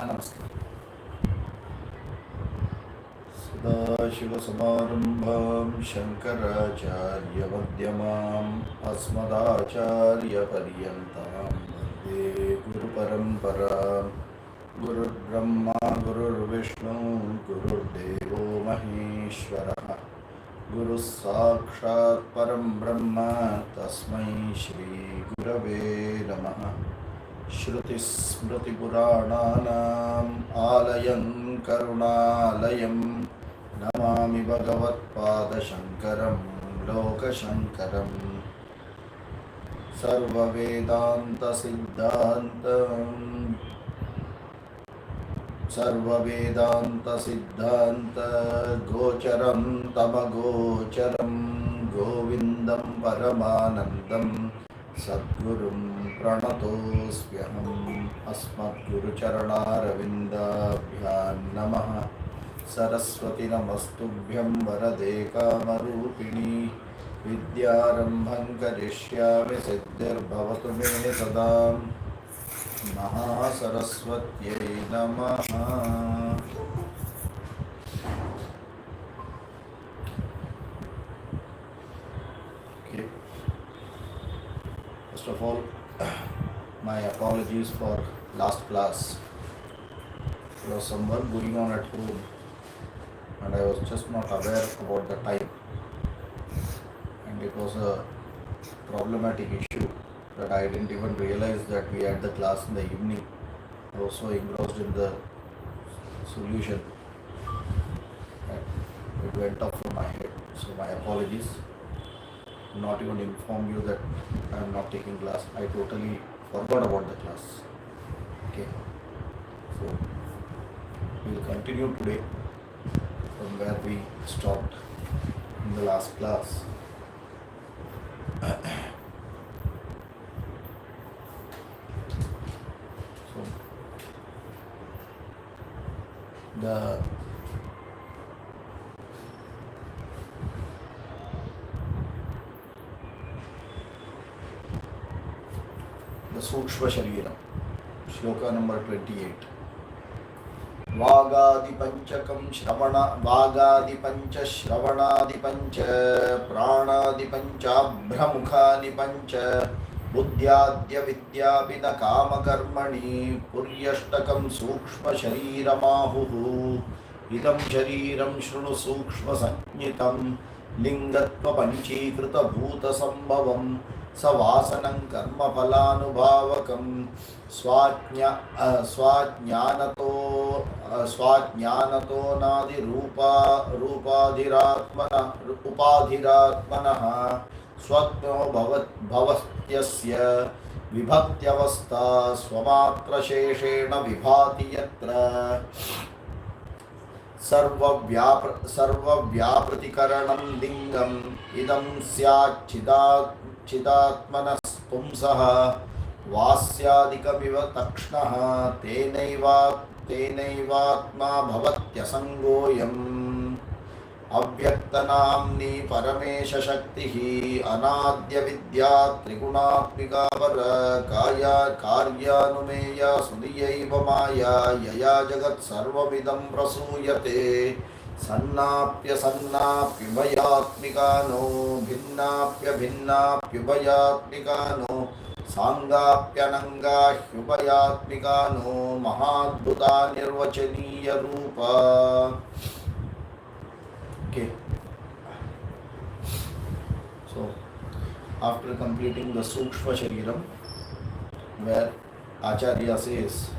Namaskar. Sadashivasamārambhāṃ Shankarācārya-madhyamāṃ Asmadācārya-paryantāṃ Vande Guru-paraṁparāम्. Gurur-brahma Gurur-vishnu Gurur-devo Maheshwarah. Guru-sākṣāt param brahma Tasmai Shri Gurave Namaha. श्रुतिस्मृतिपुराणानाम् आलयं करुणालयं नमामि भगवत्पादशङ्करं लोकशङ्करम् सर्ववेदान्तसिद्धान्त गोचरं तमगोचरं गोविन्दं परमानन्दं सद्गुरुं प्रणतोऽस्म्यहम् अस्मद्गुरुचरणारविन्दाभ्यां नमः। सरस्वती नमस्तुभ्यं वरदे कामरूपिणी विद्यारम्भं करिष्यामि सिद्धिर्भवतु मे सदा। महासरस्वत्यै नमः। First of all, my apologies for last class. There was some work going on at home and I was just not aware about the time, and it was a problematic issue that I didn't even realize that we had the class in the evening. I was so engrossed in the solution that it went off from my head. So my apologies. Not even inform you that I am not taking class. I totally forgot about the class. Okay. So we will continue today from where we stopped in the last class. So the Sukshma Shariram, Shloka number 28. Vāgādipañcakam Shravana Vāgādipanca Shravanaadipanca Prāణādipañcābhramukhānipanca Buddhyādya Vidyāpina Kāmakarmani Puryashtakam Sukshma Shariramahuhu Idam Shariram Shruṇu Sukshma Sanyitam Lingatva Panchīkrita Bhuta Sambhavam सवासनं कर्म फलानुभावकं स्वाज्ञानतो नादि उपाधिरात्मनः स्वप्नो भवत्यस्य विभक्त्यवस्था स्वमात्रशेषेण विभाति यत्र सर्वव्यापृतिकरणं लिङ्गम् इदं स्याच्चिदात्मनः पुंसः वास्यादिकमिव तक्ष्णः तेनैवात्मा भवत्यसङ्गोऽयम् अव्यक्तनाम्नि परमेशशक्तिः अनाद्यविद्या त्रिगुणात्मिका कार्यानुमेया सुधियैव माया यया जगत्सर्वमिदं प्रसूयते सन्नाप्युभयात्मिकानो भिन्नाप्युभयात्मिकानो सांगाप्यनंगाह्युभयात्मिकानो महाद्भुता निर्वचनीय रूपा. Okay. So after completing the Sukshma Shariram, where Acharya says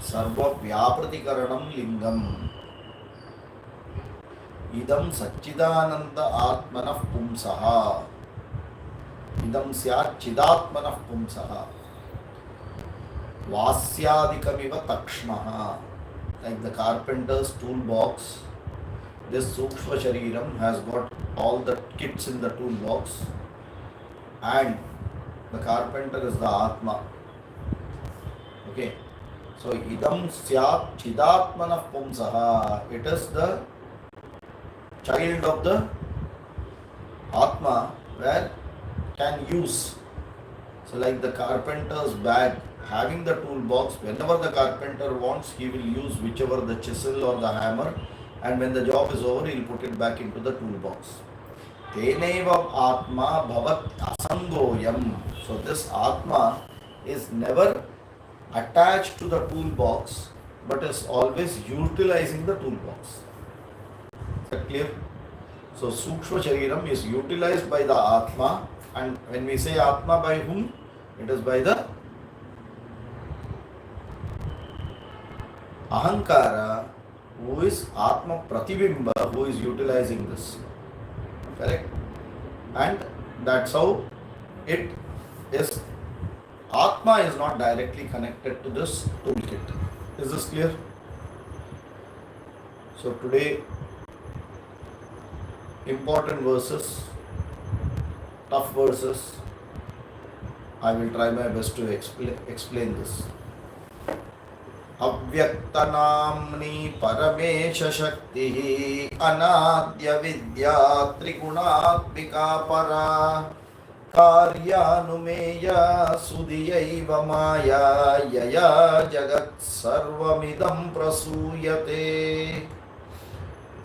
Sarva Vyaprtikaranam Lingam Idam Satchidananda Atmanah Pumsaha Idam Syat Chidatmanah Pumsaha Vasyadikamiva Takshmaha. Like the carpenter's toolbox, this Sukshma Shariram has got all the kits in the toolbox, and the carpenter is the Atma. Okay. So idam syat chidatmanah pumsaha. It is the child of the Atma where can use. So like the carpenter's bag having the toolbox, whenever the carpenter wants, he will use whichever the chisel or the hammer, and when the job is over, he'll put it back into the toolbox. Teneva Atma Bhavat Asangoyam. So this Atma is never attached to the toolbox, but is always utilizing the toolbox. Is that clear? So Sukshma Shariram is utilized by the Atma, and when we say Atma, by whom? It is by the Ahankara, who is Atma Pratibimba, who is utilizing this. Correct? And that's how it is. Atma is not directly connected to this toolkit. Is this clear? So today, important verses, tough verses. I will try my best to explain this. Avyaktanamni Paramesha Shakti Anadya Vidya Trigunatmika Para Karyanumeya Sudiyaiva Maya Yaya Jagat Sarvamidam Prasuyate.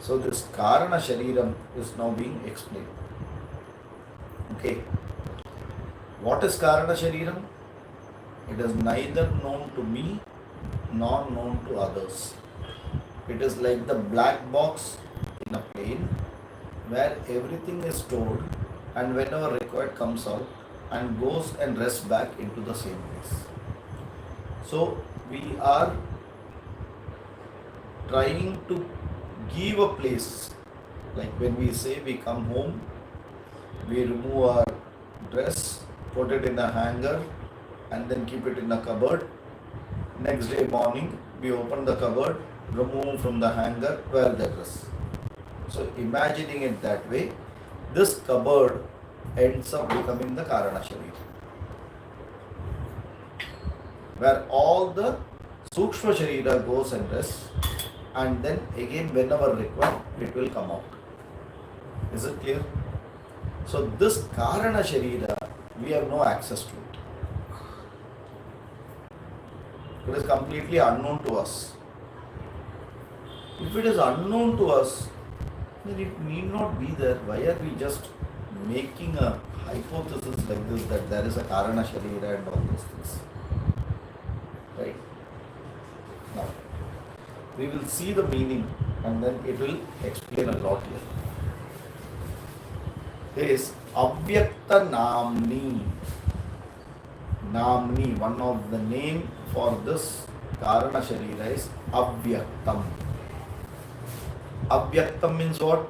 So this Karana Shariram is now being explained. Okay. What is Karana Shariram? It is neither known to me nor known to others. It is like the black box in a plane where everything is stored and whenever required comes out and goes and rests back into the same place. So we are trying to give a place, like when we say we come home, we remove our dress, put it in a hanger and then keep it in a cupboard. Next day morning, we open the cupboard, remove from the hanger, wear the dress. So imagining it that way, this cupboard ends up becoming the Karana Sharira, where all the Sukshma Sharira goes and rests, and then again whenever required, it will come out. Is it clear? So this Karana Sharira, we have no access to it. It is completely unknown to us. If it is unknown to us, then it need not be there. Why are we just making a hypothesis like this that there is a Karana Sharira and all these things? Right? Now, we will see the meaning and then it will explain a lot here. There is Avyakta Namni. Namni, one of the name for this Karana Sharira is Avyaktam. Avyaktam means what?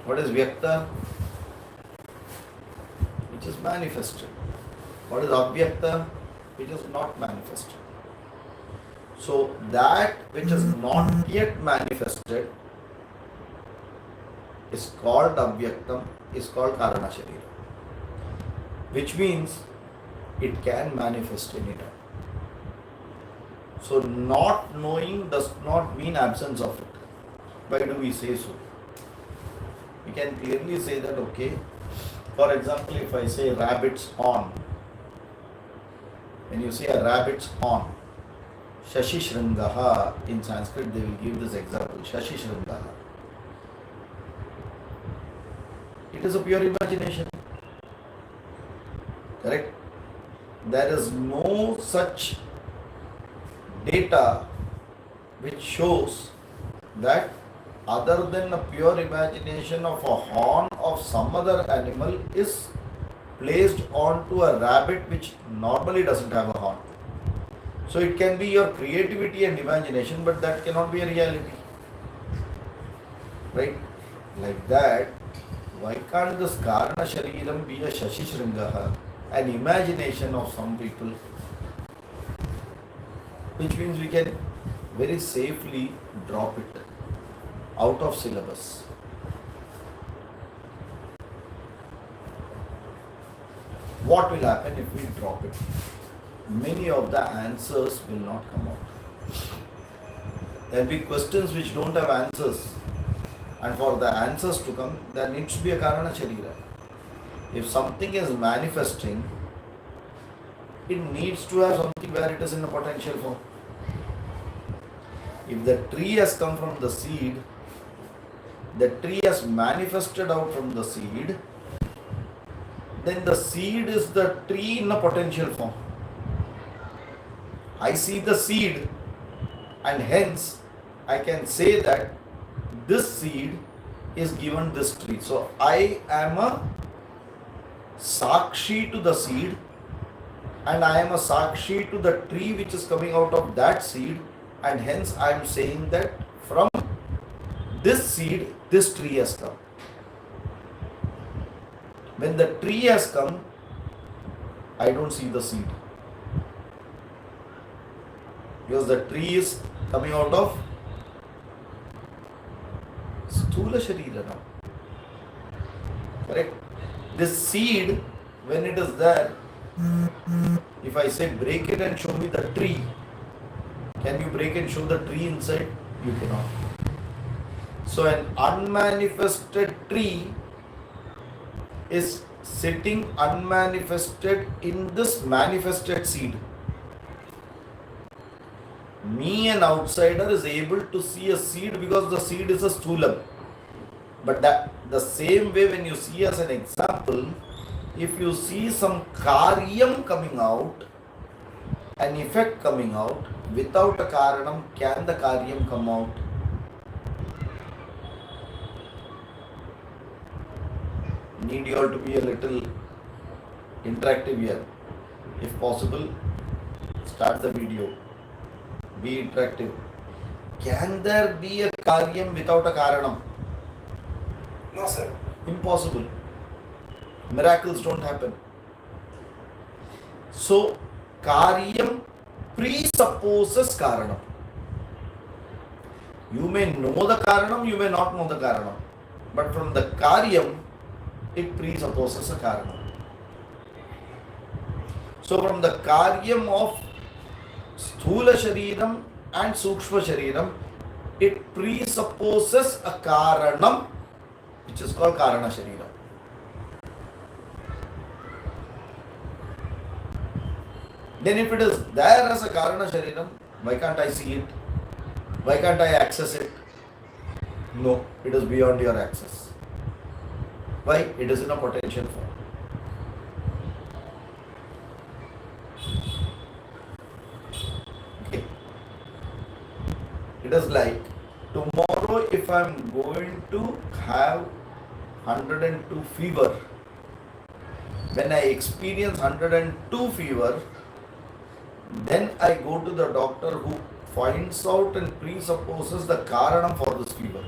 What is Vyakta? Which is manifested. What is Avyakta? Which is not manifested. So that which is not yet manifested is called Avyaktam, is called Karana Sharira. Which means it can manifest anytime. So not knowing does not mean absence of it. Why do we say so? We can clearly say that, okay, for example, if I say rabbit's on, when you say a rabbit's on, Shashi Shringaha, in Sanskrit they will give this example, Shashi Shringaha. It is a pure imagination. Correct? There is no such data which shows that other than a pure imagination of a horn of some other animal is placed onto a rabbit which normally doesn't have a horn. So it can be your creativity and imagination, but that cannot be a reality. Right? Like that, why can't this Karana Shariram be a Shashi Shringaha, an imagination of some people? Which means we can very safely drop it out of syllabus. What will happen if we drop it? Many of the answers will not come out. There will be questions which don't have answers, and for the answers to come, there needs to be a Karana Sharira. If something is manifesting, it needs to have something where it is in a potential form. If the tree has come from the seed, the tree has manifested out from the seed, then the seed is the tree in a potential form. I see the seed, and hence I can say that this seed is given this tree. So I am a Sakshi to the seed, and I am a Sakshi to the tree which is coming out of that seed, and hence I am saying that from this seed, this tree has come. When the tree has come, I don't see the seed. Because the tree is coming out of Sthula Sharira now. Correct? This seed, when it is there, if I say break it and show me the tree, can you break and show the tree inside? You cannot. So an unmanifested tree is sitting unmanifested in this manifested seed. Me, an outsider, is able to see a seed because the seed is a sthulam. But that the same way, when you see as an example, if you see some karyam coming out, an effect coming out, without a karanam, can the karyam come out? Need you all to be a little interactive here. If possible, start the video. Be interactive. Can there be a karyam without a karanam? No, sir. Impossible. Miracles don't happen. So, karyam presupposes karanam. You may know the karanam, you may not know the karanam. But from the karyam, it presupposes a karanam. So, from the karyam of Sthula Shariram and Sukshma Shariram, it presupposes a Karanam, which is called Karana Shariram. Then if it is there as a Karana Shariram, why can't I see it? Why can't I access it? No, it is beyond your access. Why? It is in a potential form. It is like tomorrow, if I am going to have 102 fever, when I experience 102 fever, then I go to the doctor who finds out and presupposes the karanam for this fever.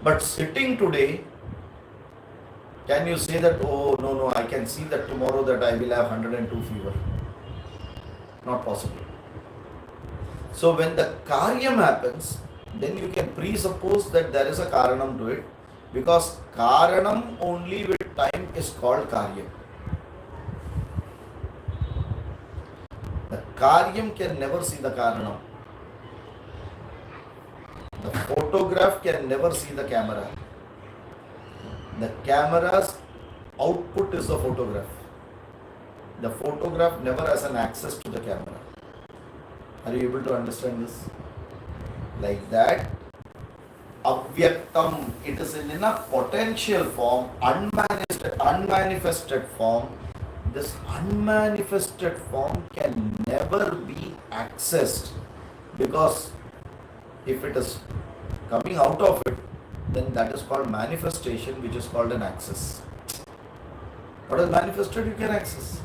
But sitting today, can you say that, oh no, I can see that tomorrow that I will have 102 fever? Not possible. So when the karyam happens, then you can presuppose that there is a karanam to it, because karanam only with time is called karyam. The karyam can never see the karanam. The photograph can never see the camera. The camera's output is the photograph. The photograph never has an access to the camera. Are you able to understand this? Like that, avyaktam, it is in a potential form, unmanifested form. This unmanifested form can never be accessed, because if it is coming out of it, then that is called manifestation, which is called an access. What is manifested, you can access.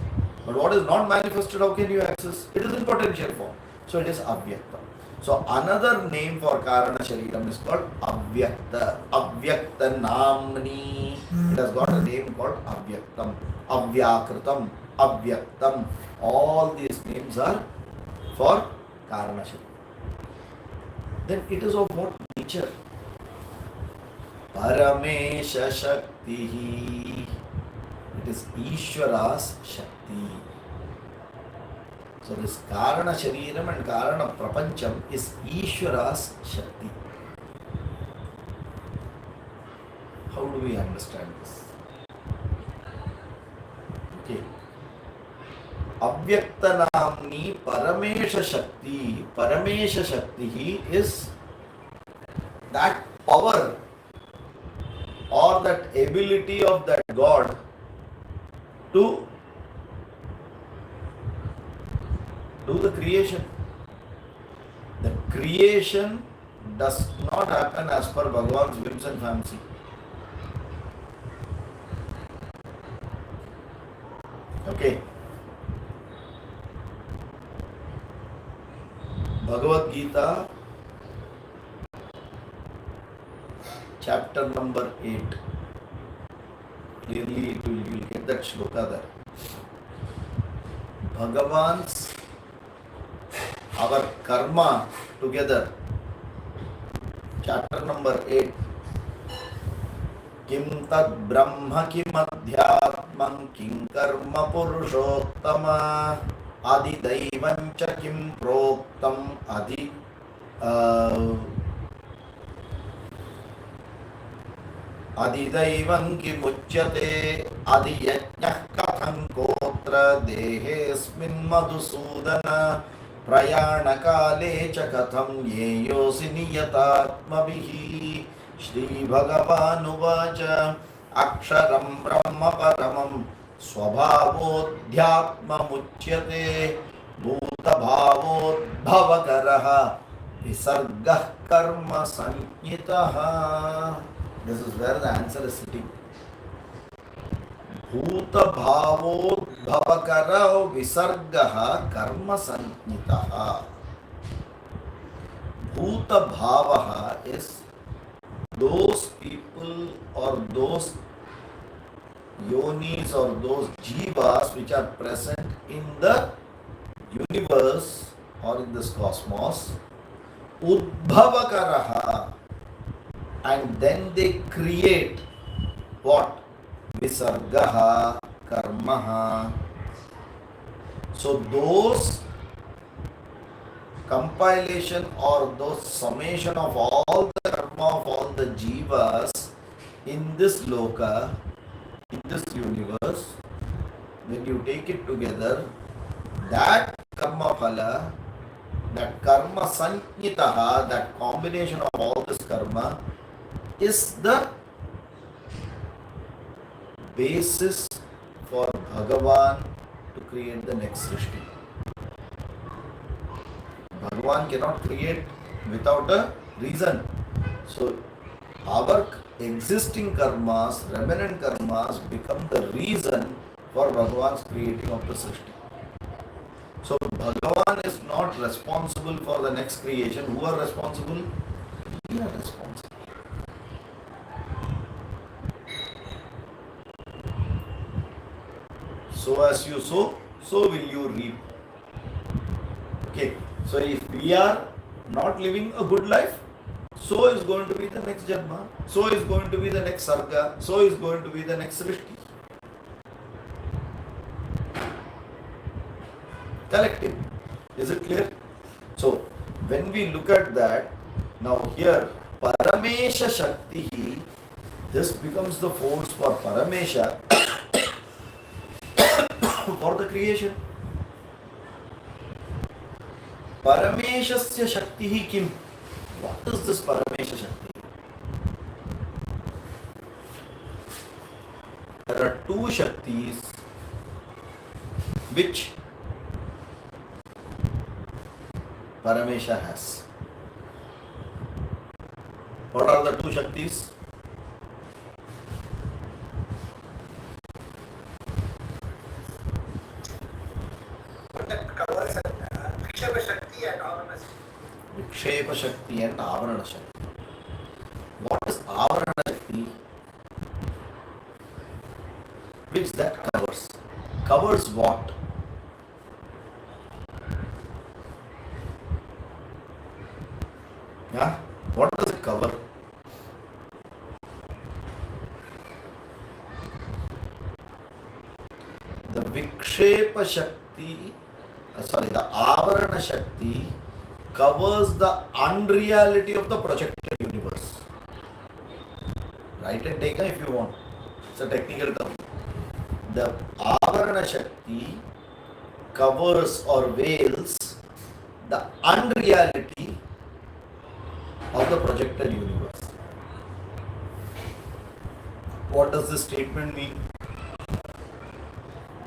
But what is not manifested, how can you access? It is in potential form. So it is avyakta. So another name for Karana Shariram is called avyakta. Avyakta namni. It has got a name called avyaktam, avyakritam, avyaktam. All these names are for Karana Shariram. Then it is of what nature? Paramesha Shakti. It is Ishvara's Shakti. So this Karana Shariram and Karana Prapancham is Ishvara's Shakti. How do we understand this? Okay. Avyakta namni Paramesha Shakti. Paramesha Shakti is that power or that ability of that God to do the creation. The creation does not happen as per Bhagavan's whims and fancy. Okay. Bhagavad Gita, chapter number 8. Clearly, you will get that shloka there. Bhagavan's, our karma together. Chapter number 8. किं तद् ब्रह्म किमध्यात्मं किं कर्म पुरुषोत्तम आदिदैवं च किं प्रोक्तम् अधिदैवं किमुच्यते अधियज्ञः कथं कोत्र देहेऽस्मिन् मधुसूदन प्रयाणकाले च कथं येयोऽसि नियतात्मभिः श्रीभगवानुवाच अक्षरं ब्रह्म परमं स्वभावोऽध्यात्ममुच्यते भूतभावोद्भवकरः विसर्गः कर्म संज्ञितः. This is where the answer is sitting. भूतभावोद्भवकरः विसर्गः कर्म संज्ञितः. Bhutabhavaha is those people or those yonis or those jivas which are present in the universe or in this cosmos, udbhavakaraha, and then they create what? Visargaha, karmaha. So those compilation or those summation of all the karma of all the jivas in this loka, in this universe, when you take it together, that karma phala, that karma sanjitaha, that combination of all this karma is the basis for Bhagavan to create the next Srishti. Bhagavan cannot create without a reason. So our existing karmas, remnant karmas, become the reason for Bhagavan's creating of the Srishti. So Bhagavan is not responsible for the next creation. Who are responsible? We are responsible. So as you sow, so will you reap. Okay. So if we are not living a good life, so is going to be the next Janma, so is going to be the next Sarga, so is going to be the next Srishti. Collective. Is it clear? So when we look at that, now here Paramesha Shakti, this becomes the force for Paramesha for the creation. Parameshasya Shakti kim? What is this Paramesha Shakti? There are two Shaktis which Paramesha has. What are the two Shaktis? That covers Vikshava Shakti and Avarana Shakti. Vikshepa Shakti and Avarana Shakti. What is Avarana Shakti? Which that covers? Covers what? Yeah? What does it cover? The Vikshepa Shakti, the Avarana Shakti covers the unreality of the projected universe. Write and take if you want. It's a technical term. The Avarana Shakti covers or veils the unreality of the projected universe. What does this statement mean?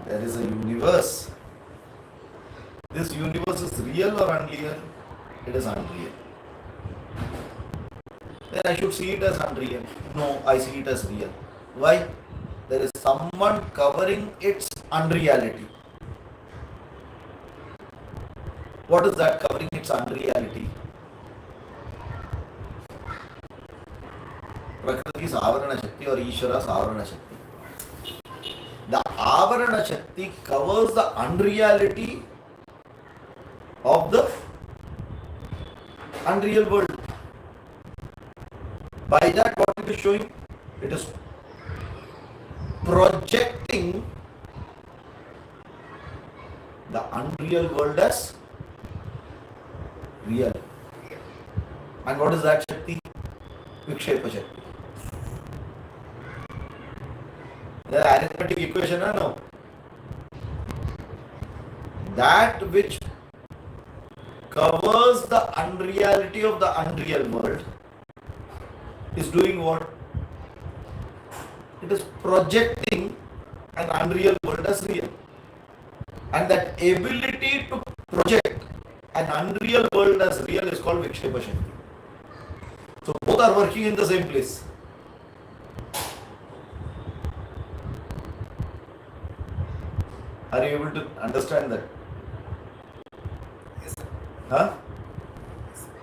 There is a universe. This universe is real or unreal? It is unreal. Then I should see it as unreal. No, I see it as real. Why? There is someone covering its unreality. What is that covering its unreality? Prakriti is Avarana Shakti or Ishvara is Avarana Shakti. The Avarana Shakti covers the unreality of the unreal world. By that, what it is showing? It is projecting the unreal world as real. And what is that Shakti? Vikshepa Shakti. The arithmetic equation, no? That which covers the unreality of the unreal world is doing what? It is projecting an unreal world as real. And that ability to project an unreal world as real is called Vikshepa Shakti. So both are working in the same place. Are you able to understand that? Yes, sir. Huh?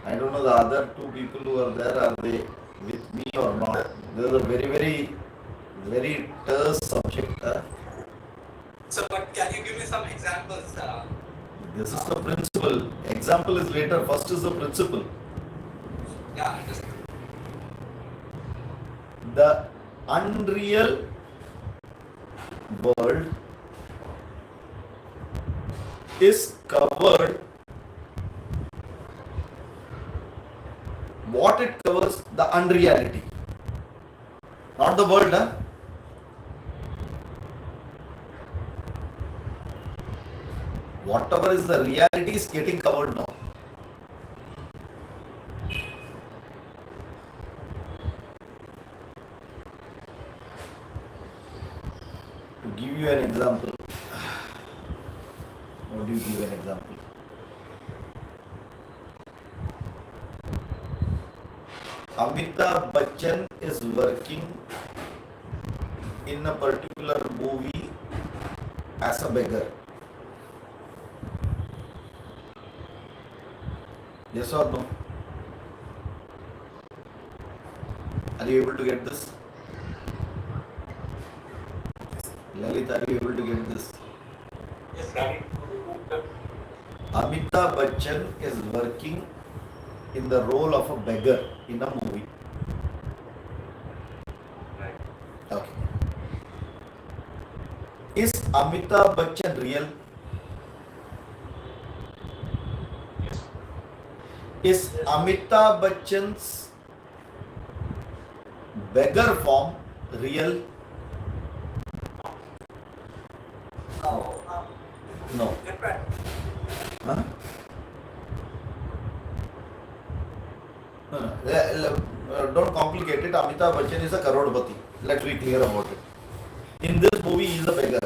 I don't know the other two people who are there, are they with me or not? This is a very terse subject. So, but can you give me some examples? This is the principle. Example is later. First is the principle. Yeah, understand. The unreal world is covered. What it covers? The unreality. Not the world, huh? Whatever is the reality is getting covered now. To give you an example, what do you give an example? Amitabh Bachchan is working in a particular movie as a beggar. Yes or no? Are you able to get this? Lalit, are you able to get this? Yes, sir. Amitabh Bachchan is working in the role of a beggar in a movie. Right. Okay. Is Amitabh Bachchan real? Yes. Is Amitabh Bachchan's beggar form real? Oh, No. different. Huh? No. Don't complicate it. Amitabh Bachchan is a Karodpati. Let's be clear about it. In this movie, he is a beggar.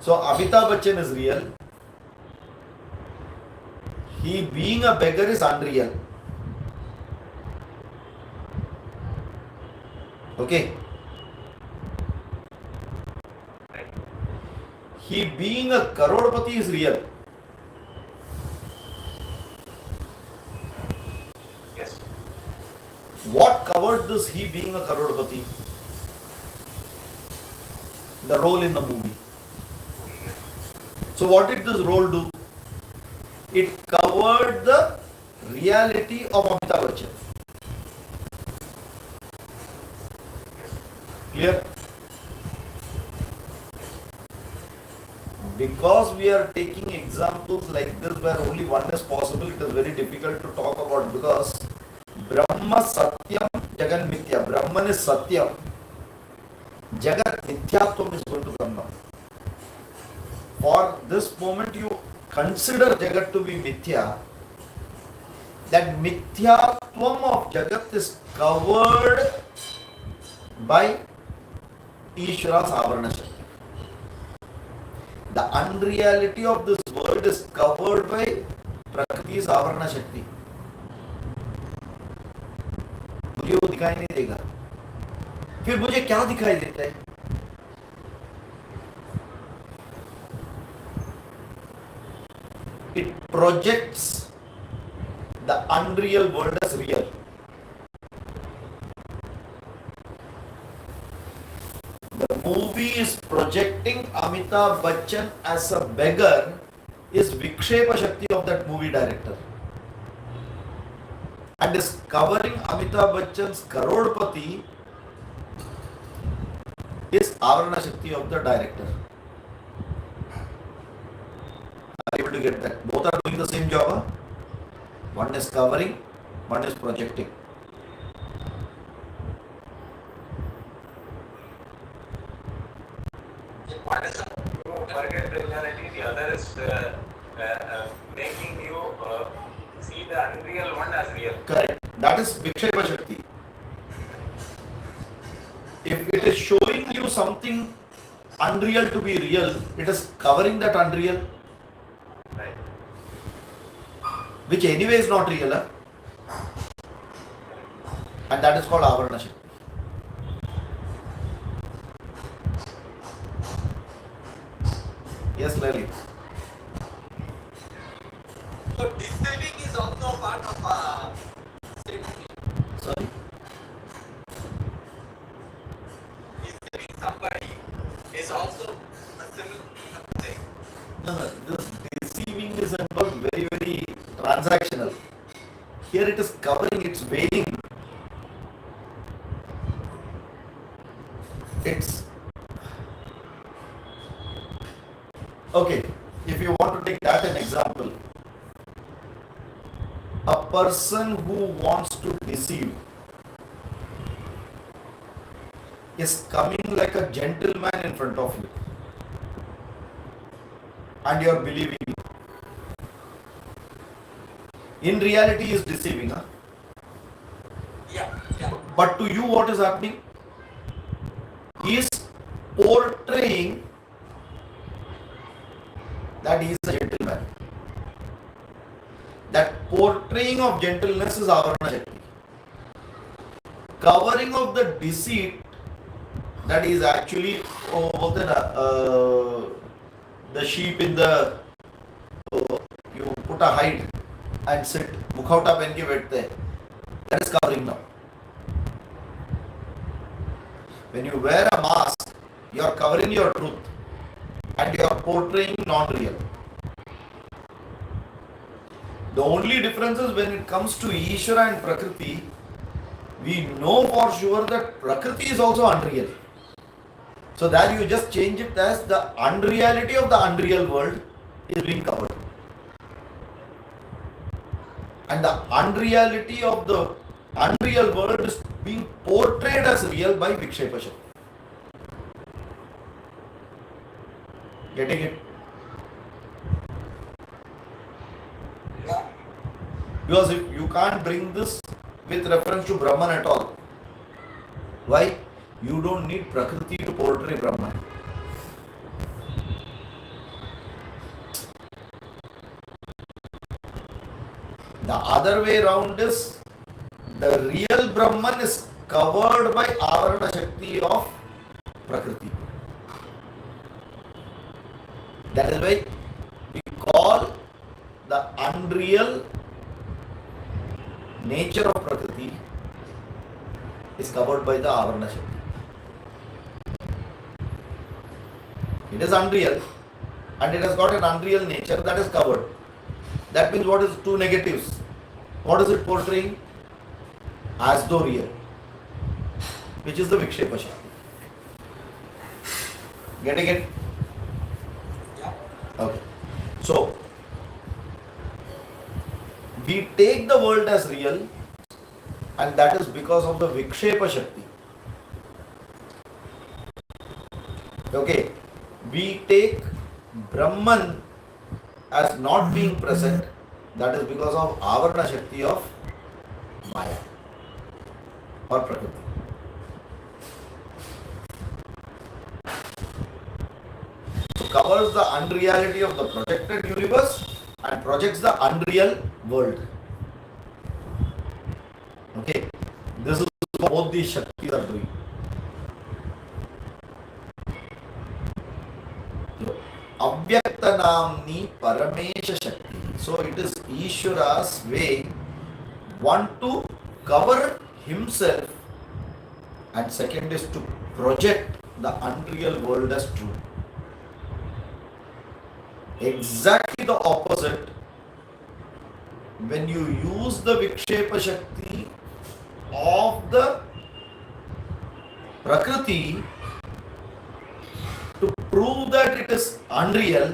So Amitabh Bachchan is real. He being a beggar is unreal. Okay. He being a Karodpati is real. Yes. What covered this he being a Karodpati? The role in the movie. So what did this role do? It covered the reality of Amitabh Bachchan. Clear? Because we are taking examples like this where only one is possible, it is very difficult to talk about, because Brahma Satyam, Jagan Mithya. Brahman is Satyam. Jagat Mithyatvam is going to come now. this moment you consider Jagat to be Mithya, that Mithyatvam of Jagat is covered by Ishvara's Avarana Shakti. The unreality of this world is covered by Prakriti's Avarana Shakti. मुझे वो दिखाई नहीं देगा, फिर मुझे क्या दिखाई देता है? It projects the unreal world as real. The movie is projecting Amitabh Bachchan as a beggar, is Vikshepa Shakti of that movie director, and is covering Amitabh Bachchan's Karodpati is Avarana Shakti of the director. Are you able to get that? Both are doing the same job. Huh? One is covering, one is projecting. One is to forget the reality, the other is making you see the unreal one as real. Correct. That is Vikshepa Shakti. If it is showing you something unreal to be real, it is covering that unreal, Right. which anyway is not real. Huh? And that is called Avarana Shakti. Yes, Lali. So deceiving is also part of safety. Sorry? Deceiving somebody is also a similar thing. No, this deceiving is involved very, very transactional. Here it is covering, it's veiling. It's okay. If you want to take that an example, a person who wants to deceive is coming like a gentleman in front of you, and you are believing it. In reality, he is deceiving. Huh? Yeah. But to you, what is happening? He is portraying that he is a gentleman. That portraying of gentleness is Avarana Shakti. Covering of the deceit, that is actually the sheep in the you put a hide and sit mukhauta pen ke बैठते हैं. That is covering now. When you wear a mask, you are covering your truth and you are portraying non-real. The only difference is when it comes to Ishvara and Prakriti, we know for sure that Prakriti is also unreal. So that you just change it as the unreality of the unreal world is being covered. And the unreality of the unreal world is being portrayed as real by Vikshepa Shakti. Getting it? Yeah. Because if you can't bring this with reference to Brahman at all. Why? You don't need Prakriti to portray Brahman. The other way around is the real Brahman is covered by Avarana Shakti of Prakriti. That is why we call the unreal nature of Prakriti is covered by the Avarana Shakti. It is unreal and it has got an unreal nature that is covered. That means what is two negatives? What is it portraying? As though real, which is the Vikshepa Shakti. Getting it? Yeah. Okay. So, we take the world as real, and that is because of the Vikshepa Shakti. Okay. We take Brahman as not being present, that is because of Avarana Shakti of Maya or Prakriti. So covers the unreality of the projected universe and projects the unreal world. Okay, this is what both these Shaktis are doing. Avyakta Namni Paramesha Shakti. So it is Ishvara's way, one to cover himself, and second is to project the unreal world as true. Exactly the opposite when you use the Vikshepa Shakti of the Prakriti to prove that it is unreal,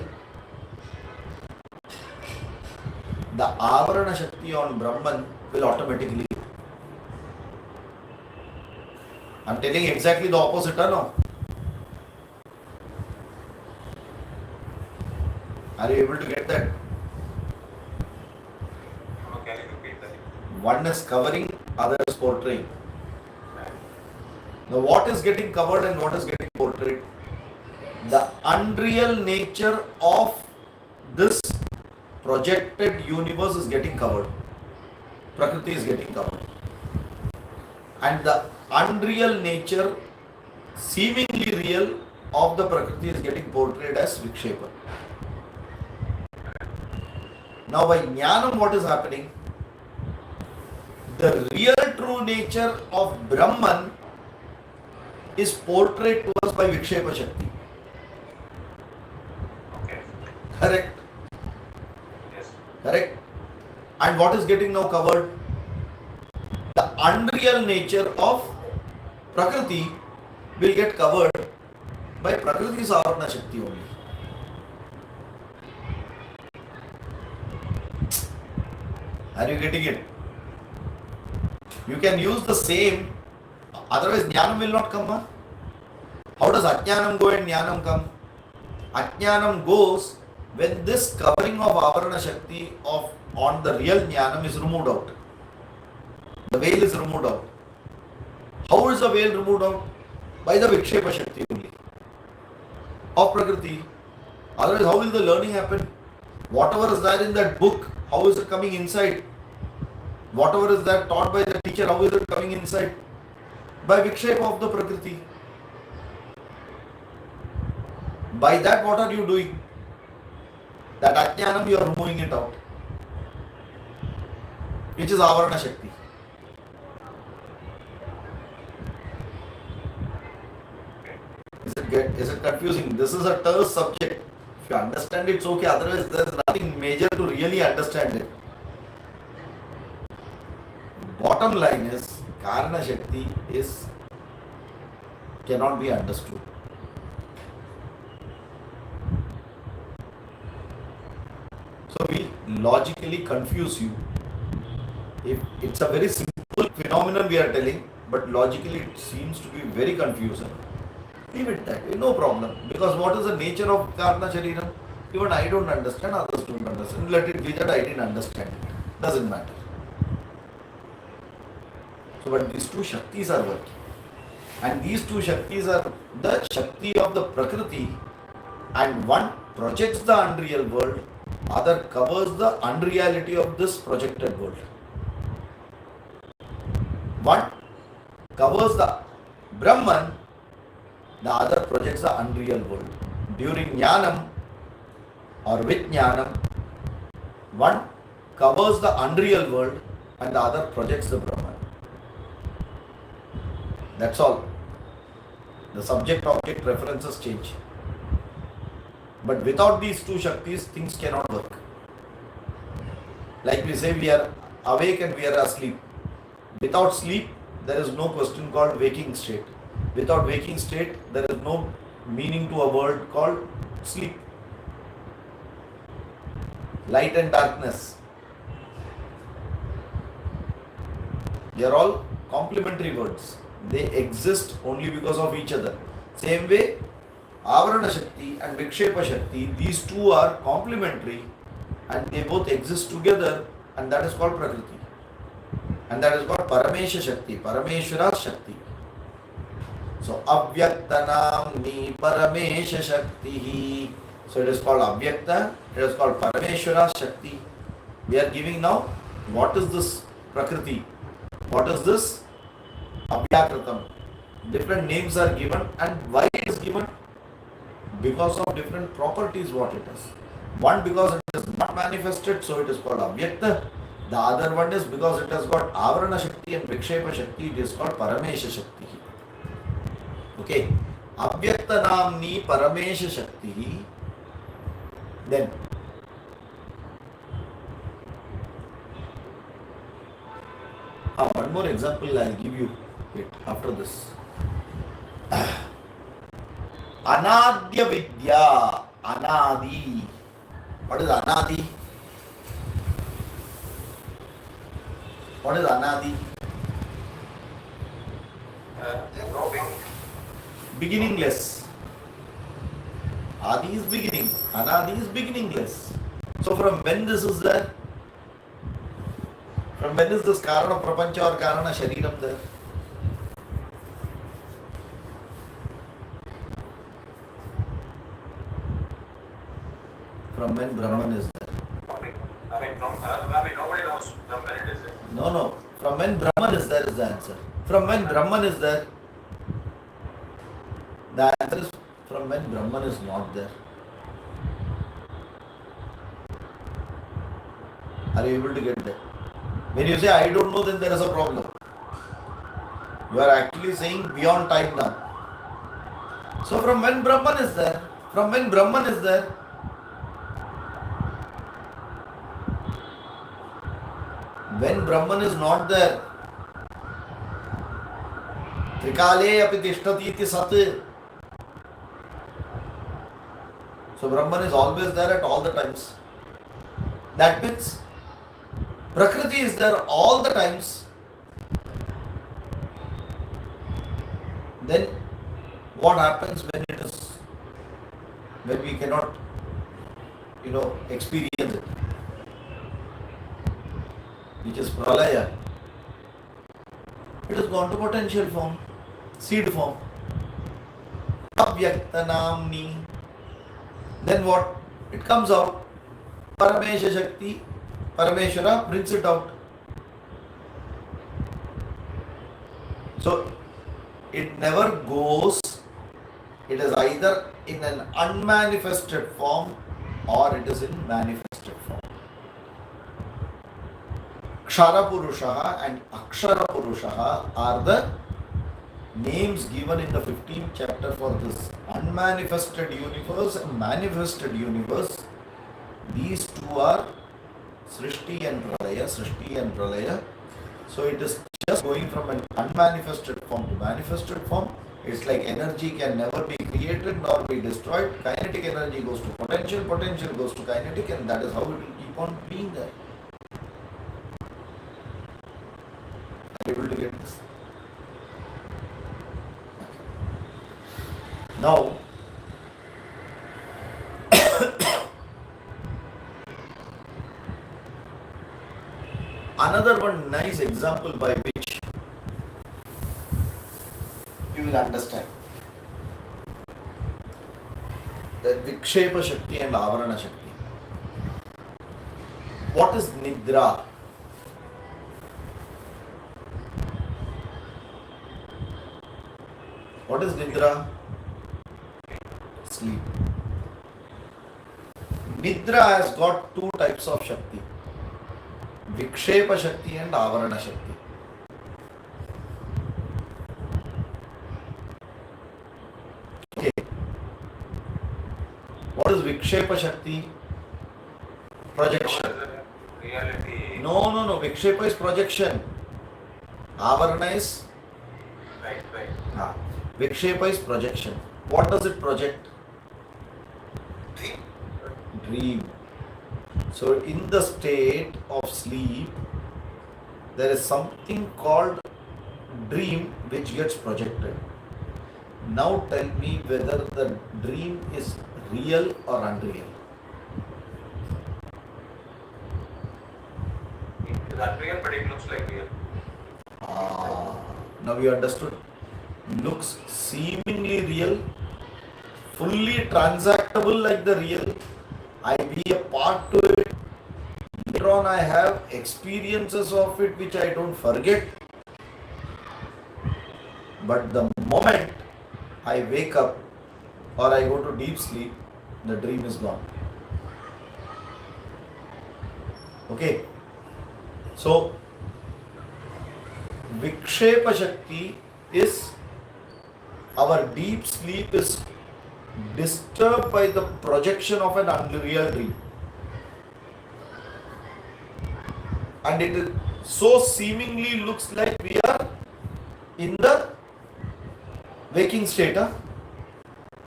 the Avarana Shakti on Brahman will automatically. I'm telling exactly the opposite, no? Are you able to get that? Okay, repeat that. One is covering, other is portraying. Now, what is getting covered and what is getting portrayed? The unreal nature of this projected universe is getting covered. Prakriti is getting covered. And the unreal nature, seemingly real, of the Prakriti is getting portrayed as Vikshepa. Now, by Jnanam, what is happening? The real true nature of Brahman is portrayed to us by Vikshepa Shakti. Okay. Correct? Yes. Correct? And what is getting now covered? The unreal nature of Prakriti will get covered by Prakriti's Avarana Shakti only. Are you getting it? You can use the same, otherwise Jnanam will not come. Huh? How does Ajnanam go and Jnanam come? Ajnanam goes when this covering of Avarana Shakti of on the real Jnanam is removed out. The veil is removed out. How is the veil removed out? By the Vikshepa Shakti only of Prakriti. Otherwise, how will the learning happen? Whatever is there in that book, how is it coming inside? Whatever is there taught by the teacher, how is it coming inside? By Vikshepa of the Prakriti. By that, what are you doing? That Ajnanam, you are removing it out, which is Avarana Shakti. Is it confusing? This is a terse subject. If you understand it, it's okay. Otherwise, there is nothing major to really understand it. Bottom line is, Karana Shakti cannot be understood. So we logically confuse you. If it's a very simple phenomenon we are telling, but logically it seems to be very confusing. Leave it that way, no problem. Because what is the nature of Karna Shariram? Even I don't understand, others don't understand. Let it be that I didn't understand it. Doesn't matter. So, but these two Shaktis are working. And these two Shaktis are the Shakti of the Prakriti, and one projects the unreal world, other covers the unreality of this projected world. One covers the Brahman, the other projects the unreal world. During Jnanam or with Jnanam, one covers the unreal world and the other projects the Brahman. That's all. The subject-object references change. But without these two Shaktis, things cannot work. Like we say, we are awake and we are asleep. Without sleep, there is no question called waking state. Without waking state, there is no meaning to a word called sleep. Light and darkness. They are all complementary words. They exist only because of each other. Same way, Avarana Shakti and Vikshepa Shakti, these two are complementary and they both exist together, and that is called Prakriti. And that is called Paramesha Shakti, Parameshwara Shakti. So Avyaktanamni Paramesha Shakti. So it is called Avyakta, it is called Parameshwara Shakti. We are giving now, what is this Prakriti? What is this Avyakritam? Different names are given, and why it is given? Because of different properties what it is. One, because it is not manifested, so it is called Avyakta. The other one is because it has got Avarana Shakti and Vikshepa Shakti, it is called Paramesha Shakti. Okay. Avyakta Namni Paramesha Shakti. Then one more example I will give you after this. Anadya Vidya. Anadi. What is Anadi? What is Anadi? No beginning. Beginningless. Adi is beginning. Anadi is beginningless. So from when this is there? From when is this Karana Prapancha or Karana Shariram there? From when Brahman is there? Nobody knows from when it is there. No. From when Brahman is there is the answer. From when Brahman is there? The answer is from when Brahman is not there. Are you able to get that? When you say I don't know, then there is a problem. You are actually saying beyond time now. So from when Brahman is there? From when Brahman is there? When Brahman is not there, Trikale api tishtati iti sat. So Brahman is always there at all the times. That means Prakriti is there all the times. Then what happens when we cannot, experience it? Which is pralaya. It has gone to potential form, seed form. Avyaktanamni. Then what? It comes out. Paramesha Shakti, Parameshwara brings it out. So it never goes. It is either in an unmanifested form or it is in manifested form. Kshara Purushaha and Akshara Purushaha are the names given in the 15th chapter for this unmanifested universe and manifested universe. These two are Srishti and Pralaya. So it is just going from an unmanifested form to manifested form. It's like energy can never be created nor be destroyed. Kinetic energy goes to potential goes to kinetic, and that is how it will keep on being there. Are you able to get this? Now, another one nice example by which you will understand that Vikshepa Shakti and Avarana Shakti. What is Nidra? What is Nidra? Sleep. Nidra has got two types of Shakti. Vikshepa Shakti and Avarana Shakti. Okay. What is Vikshepa Shakti? Projection. Reality. No. Vikshepa is projection. Avarana is? Right. Vikshepa is projection. What does it project? Dream. So in the state of sleep, there is something called dream which gets projected. Now tell me whether the dream is real or unreal. It is unreal, but it looks like real. Now you understood. Looks seemingly real, fully transactable like the real. I be a part to it. Later on, I have experiences of it which I don't forget. But the moment I wake up or I go to deep sleep, the dream is gone. Okay. So, Vikshepa Shakti is our deep sleep is disturbed by the projection of an unreal dream. And it is so seemingly looks like we are in the waking state.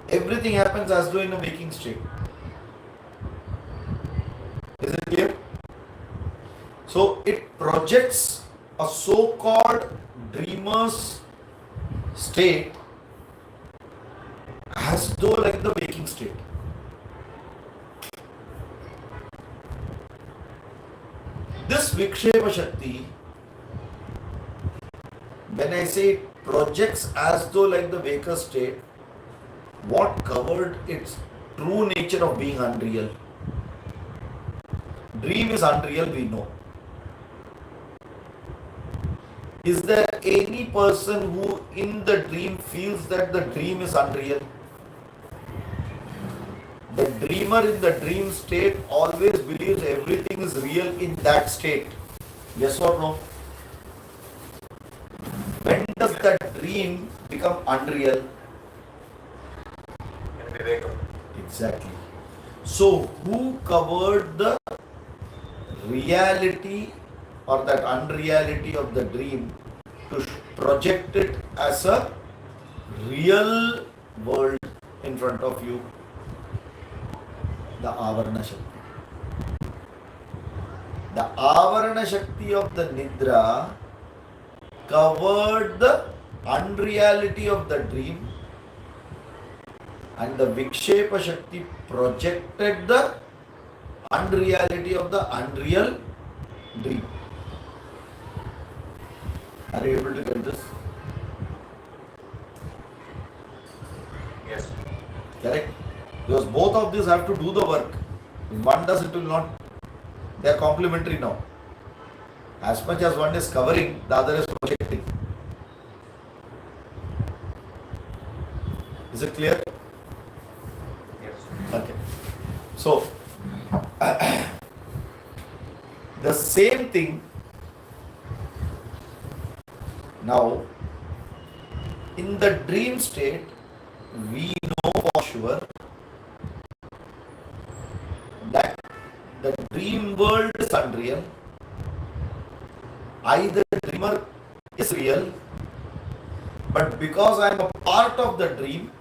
Everything happens as though in a waking state. Is it clear? So it projects a so-called dreamer's state as though like the waking state. This Vikshepa Shakti, when I say it projects as though like the waker state, what covered its true nature of being unreal? Dream is unreal, we know. Is there any person who in the dream feels that the dream is unreal? The dreamer in the dream state always believes everything is real in that state. Yes or no? When does that dream become unreal? In Viveka. Exactly. So, who covered the reality or that unreality of the dream to project it as a real world in front of you? The Avarana Shakti. The Avarana Shakti of the Nidra covered the unreality of the dream, and the Vikshepa Shakti projected the unreality of the unreal dream. Are you able to get this? Yes. Correct? Because both of these have to do the work. If one does, it will not. They are complementary now. As much as one is covering, the other is projecting. Is it clear? Yes. Okay. So, the same thing now in the dream state, we know for sure that the dream world is unreal. Either the dreamer is real, but because I am a part of the dream,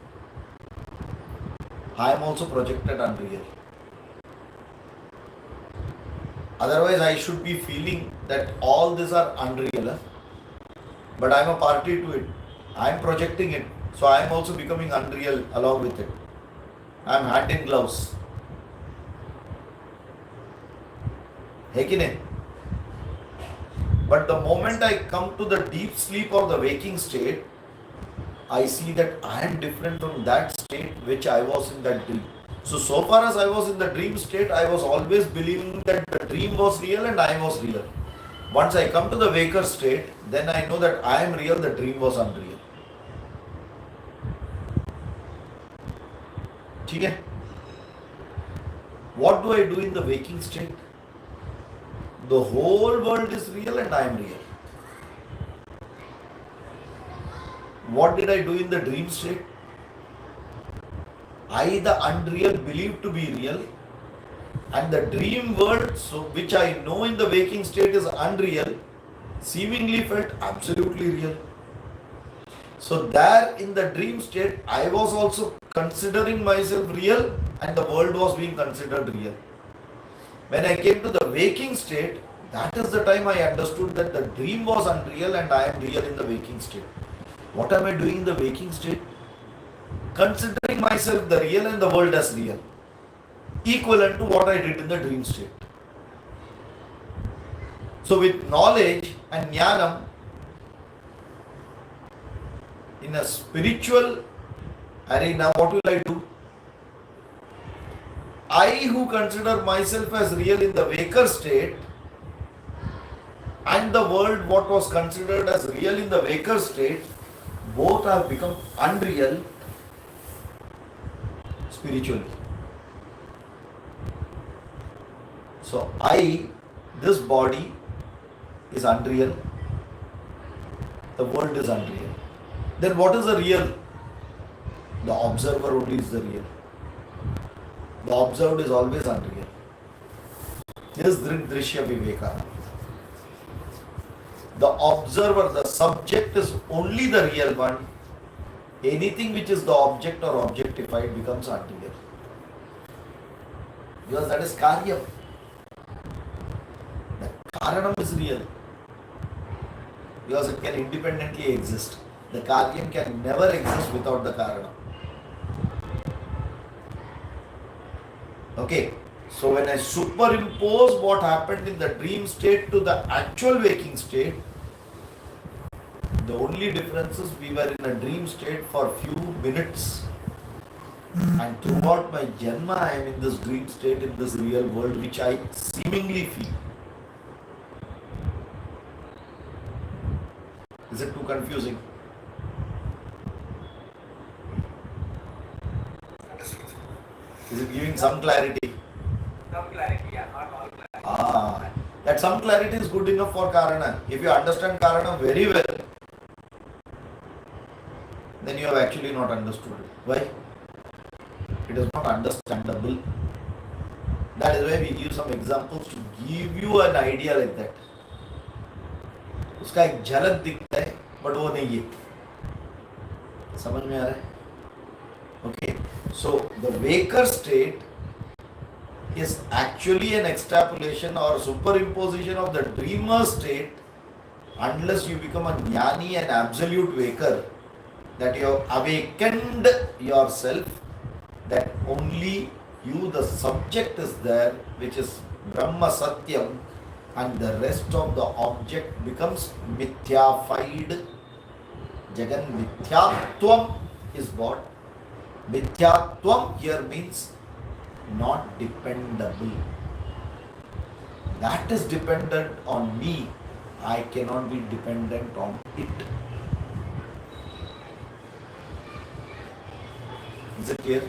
I am also projected unreal. Otherwise, I should be feeling that all these are unreal, but I am a party to it. I am projecting it, so I am also becoming unreal along with it. I am hand in gloves. But the moment I come to the deep sleep or the waking state, I see that I am different from that state which I was in that dream. So far as I was in the dream state, I was always believing that the dream was real and I was real. Once I come to the waker state, then I know that I am real, the dream was unreal. Okay? What do I do in the waking state? The whole world is real and I am real. What did I do in the dream state? I, the unreal, believe to be real, and the dream world, so which I know in the waking state is unreal, seemingly felt absolutely real. So there in the dream state, I was also considering myself real and the world was being considered real. When I came to the waking state, that is the time I understood that the dream was unreal and I am real in the waking state. What am I doing in the waking state? considering myself the real and the world as real, equivalent to what I did in the dream state. So with knowledge and jnanam, in a spiritual arena, what will I do? I who consider myself as real in the waker state and the world what was considered as real in the waker state, both have become unreal spiritually. So this body is unreal, the world is unreal. Then what is the real? The observer only is the real. The observed is always unreal. This is Drishya Viveka. The observer, the subject is only the real one. Anything which is the object or objectified becomes unreal. Because that is Karyam. The Karanam is real. Because it can independently exist. The Karyam can never exist without the Karanam. Okay, so when I superimpose what happened in the dream state to the actual waking state, the only difference is we were in a dream state for few minutes, and throughout my Janma I am in this dream state in this real world which I seemingly feel. Is it too confusing? Is it giving some clarity? Some clarity, yeah, not all clarity. That some clarity is good enough for Karana. If you understand Karana very well, then you have actually not understood it. Why? It is not understandable. That is why we give some examples to give you an idea like that. उसका एक झलक दिखता है, but वो नहीं है. समझ में आ रहा है? Okay. So the waker state is actually an extrapolation or superimposition of the dreamer state unless you become a jnani and absolute waker, that you have awakened yourself, that only you, the subject is there, which is Brahma Satyam, and the rest of the object becomes mithyaified. Jagan mithyatvam is what? Mithyatvam here means not dependable. That is dependent on me. I cannot be dependent on it. Is it clear?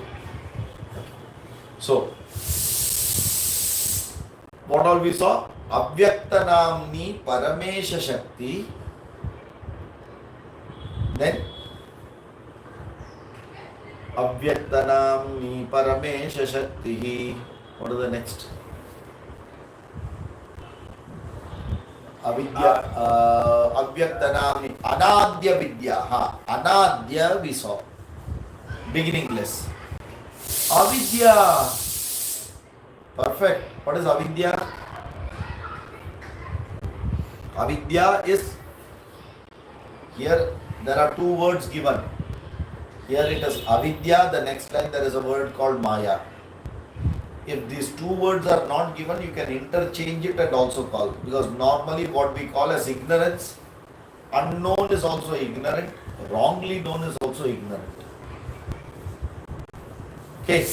So, what all we saw? Avyakta namni paramesha shakti. Then Avyakta namni paramesha shakti. What is the next? Avidya, Avyakta namni anadya vidya. Anadya we saw. Beginningless. Avidya. Perfect. What is avidya? Avidya is, here there are two words given. Here it is avidya, the next line there is a word called maya. If these two words are not given, you can interchange it and also call. Because normally what we call as ignorance, unknown is also ignorant, wrongly known is also ignorant. Okay.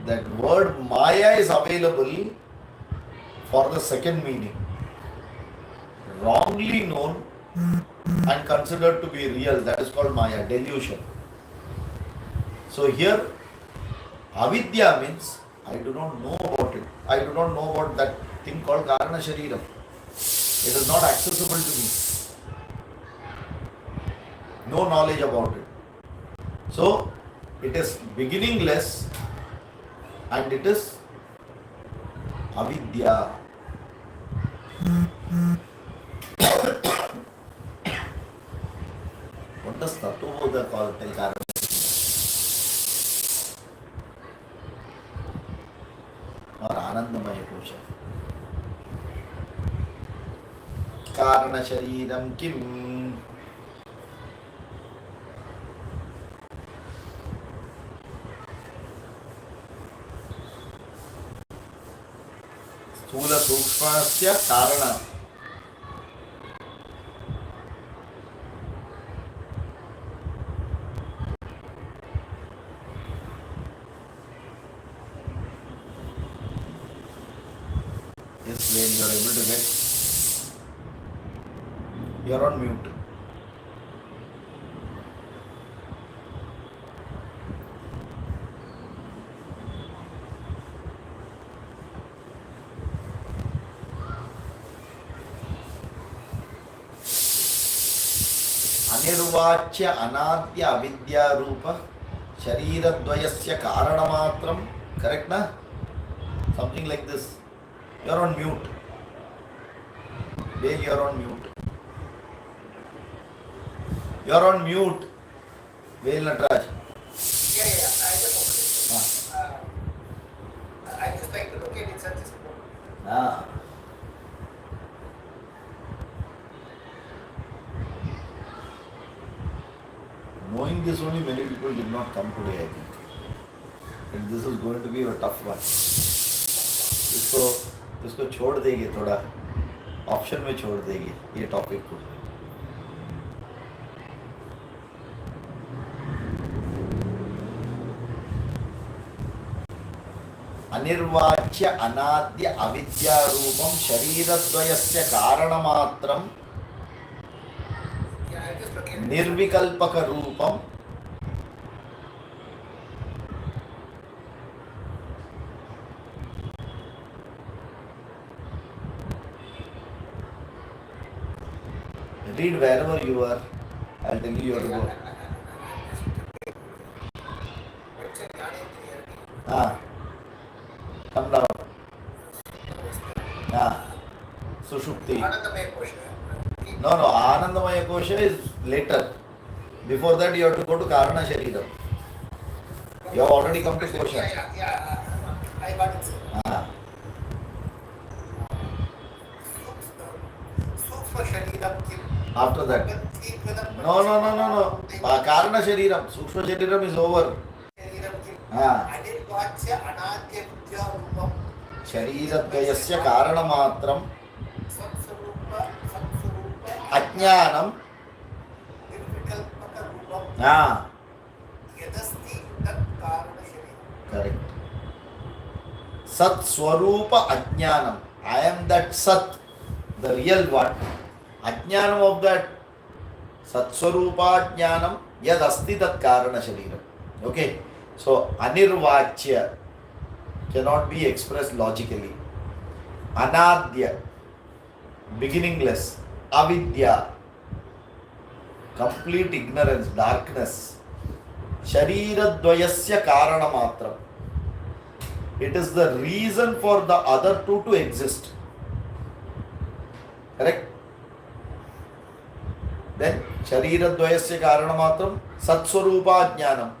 That word maya is available for the second meaning. Wrongly known and considered to be real, that is called maya, delusion. So here, avidya means I do not know about it. I do not know about that thing called karana shariram. It is not accessible to me. No knowledge about it. So, it is beginningless and it is avidya. What does Tattva call tell Karana? Or Anandamaya Kosha. Karana Shariram Kim. स्थूलसूक्ष्मस्य कारणम्. Yes, when you are able to get, you are on mute. अनिर्वाच्य अनाद्य अविद्या रूप शरीरद्वयस्य कारणमात्रं. Correct na? Something like this. You are on mute. Babe, you are on mute. You are on mute. Vail Natraj. Yeah. I just I just trying to locate it such as Knowing this only, many people did not come today, I think. And this is going to be a tough one. इसको छोड़ देंगे, थोड़ा option में छोड़ देंगे ये topic को. अनिर्वाच्य अनाद्य अविद्या रूपम शरीरद्वयस्य कारणमात्रम निर्विकल्पक रूपम read wherever you are. I'll tell you your go. Come down. Sushupti. No, Anandamaya Kosha is later. Before that, you have to go to Karana Shariram. You have already come to Kosha. Yeah. I got it, sir. After that. No. Karana Shariram. Sukshma Shariram is over. शरीरद्वयस्य कारणमात्रं अज्ञानं. Correct. Sat Swarupa Ajnanam. I am that Sat, the real one. Ajnanam of that Sat Swarupa Ajnanam yad asti tat Karana Shariram. Okay. So Anirvachya cannot be expressed logically. Anadya, beginningless. Avidya, complete ignorance, darkness. Shariradvayasya karanamatram. It is the reason for the other two to exist. Correct? Then Shariradvayasya karanamatram Satswarupa Ajnanam.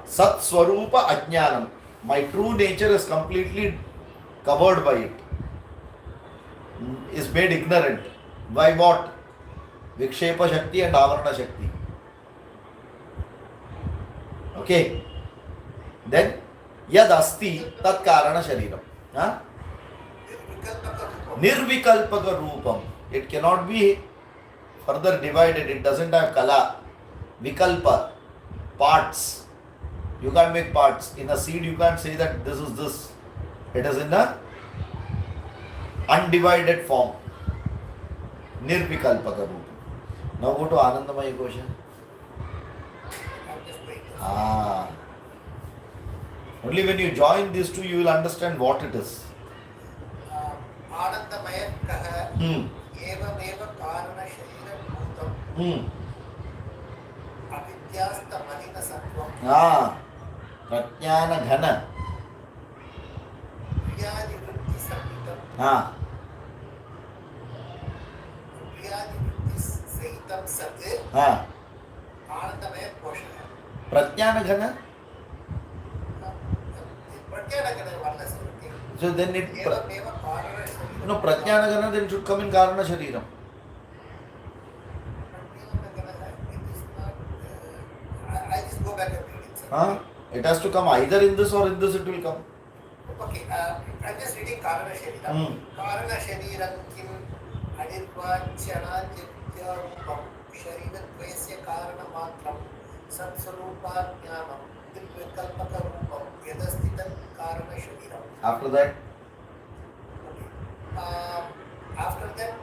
Sat Swarupa Ajnanam. My true nature is completely covered by it. Is made ignorant. By what? Vikshepa Shakti and Avarana Shakti. Okay. Then Yad Asti Tat Karana Shariram. Nirvikalpaka Rupam. It cannot be further divided. It doesn't have Kala. Vikalpa. Parts. You can't make parts. In a seed, you can't say that this is this. It is in a undivided form. Nirvikalpaka Rupa. Now go to Anandamaya Kosha. Only when you join these two, you will understand what it is. Anandamaya Kaha Eva Meva Karana Sharira Bhutam Avidyasta Manina Sattvam Prajnana Ghana. Priyadi Vritti Sahitam Priyadi Vritti Sahitam Sat Anandamaya Kosha. Prajnana Ghana? Prajnana Ghana one less. So then it... No, Prajnana Ghana then should come in Karana Shariram. I just go back and read it. It has to come either in this or in this it will come. Okay, I'm just reading Karana Shariram. Karana Shariram Kim Adirvachyanajitya Rupam Sharirattvayasya Karana Matram Satsvarupa Jnanam Dilvikalpaka Rupam Yadasthitam Karana Shariram. After that? After that,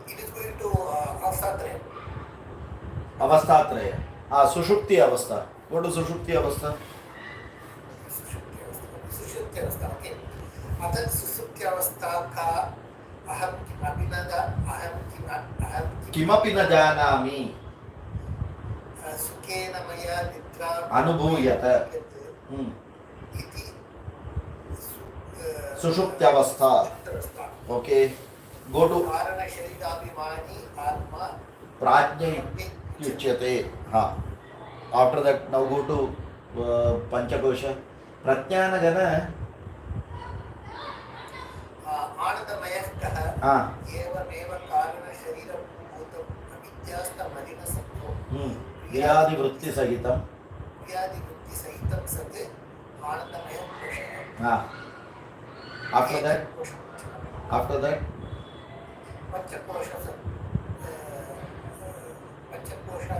it is going to Avasthatraya. Avasthatraya. Sushupti Avastha. What is Sushupti Avastha? Sushupti Avastha, okay. Atat Sushupti Avastha ka aham abhinada aham kimapi na janami sukena maya nidra anubhuyata iti Sushupti Avastha. Okay. Go to Karana Sharidabhimani Atma Prajna Yuchyate. After that, now go to Panchakosha. Pratyana Gana. Anandamaya Eva Karana Shariram Bhutam Avidyasta Marina Sattva Vyadi Vritti Sahitam. Vyadi Vritti Sahitam Sat Anandamaya Kosha. After that? After that? Panchakosha Panchakosha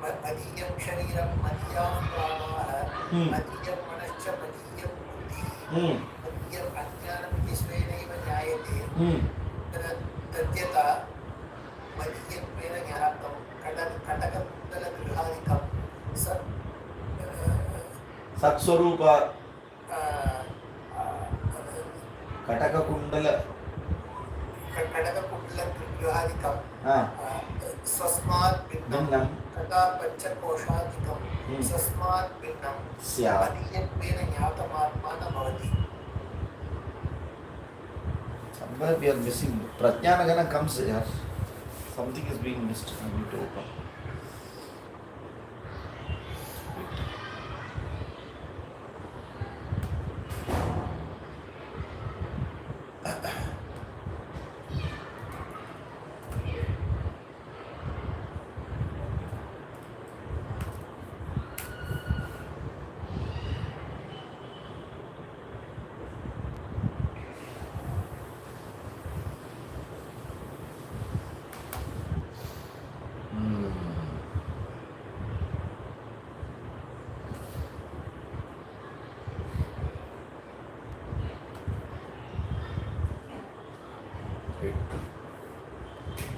Madhyam Shariram Madhyam Pranaha Madhyam Manascha Madhyam Buddhi Madhyam Ajnanam Visvenaiva Nyayate Tadyata Madhyam Vena Jnanatam Kataka Kundala Grihadikam Satswarupa Kataka Kundala Grihadikam Swasmat Binnam Kata Panchakoshadikam Swasmat Binnam Madhyam Vena Jnatamatmana Bhavati. Somewhere we are missing. Prajnanagana comes here. Something is being missed. I need to open.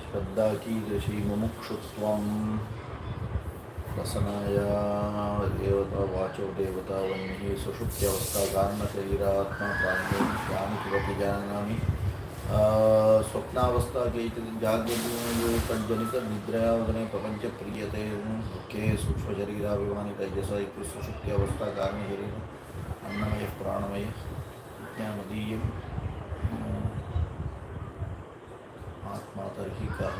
श्रद्धा कीदृशी मुमुक्षुत्वं रसनाया देवता वाचो देवता वन्य सुषुप्त्यवस्था कारण शरीरात्मा प्राणेन यानि किमपि जानामि स्वप्नावस्था केचित् जागृतिजनित निद्रावदने प्रपंच क्रियते दुःखे सूक्ष्मशरीराभिमानि तैजसा इति सुषुप्त्यवस्था कारणशरीरम् अन्नमयः प्राणमयः ज्ञानदीयम् आत्मा तर्हि कः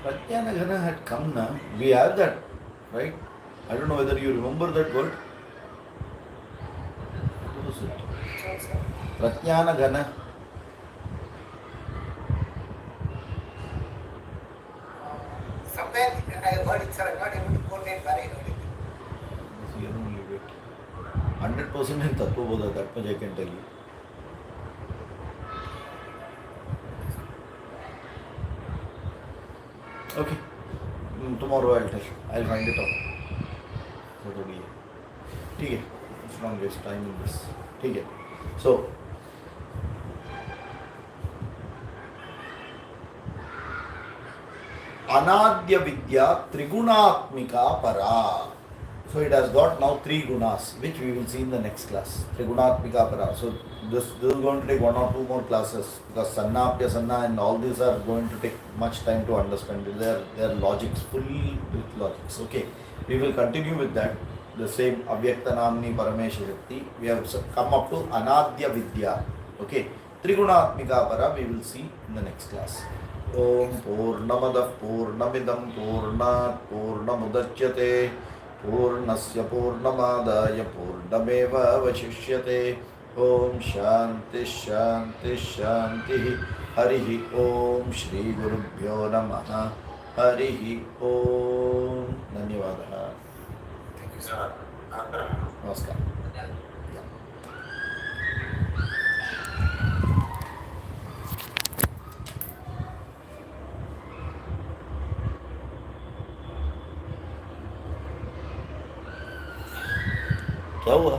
Prajnanagana had come now. We have that, right? I don't know whether you remember that word. What was it? Prajnanagana. 100% in Tattva Bodha, that much I can tell you. Okay. Tomorrow I'll find it out. ठीक है, let's not waste time in this. ठीक है. So Anadya Vidya Trigunaatmika Para. So it has got now 3 gunas, which we will see in the next class. Trigunaatmika Para. So this is going to take 1 or 2 more classes, because Sanna, Apya Sanna and all these are going to take much time to understand. Their logics, fully with logics. Okay, we will continue with that. The same Avyakta Namni Paramesha Shakti. We have come up to Anadya Vidya. Okay, Trigunaatmika Para we will see in the next class. Om Purnamadah Purnamidam Purnat Purnamudachyate Purnasya Purnamadaya Purnameva Vashishyate. Om Shanti Shanti Shanti. Harihi Om Shri Gurubhyo Namaha. Harihi Om. Dhanyavadaha. Thank you, sir. Namaskar. क्या हुआ?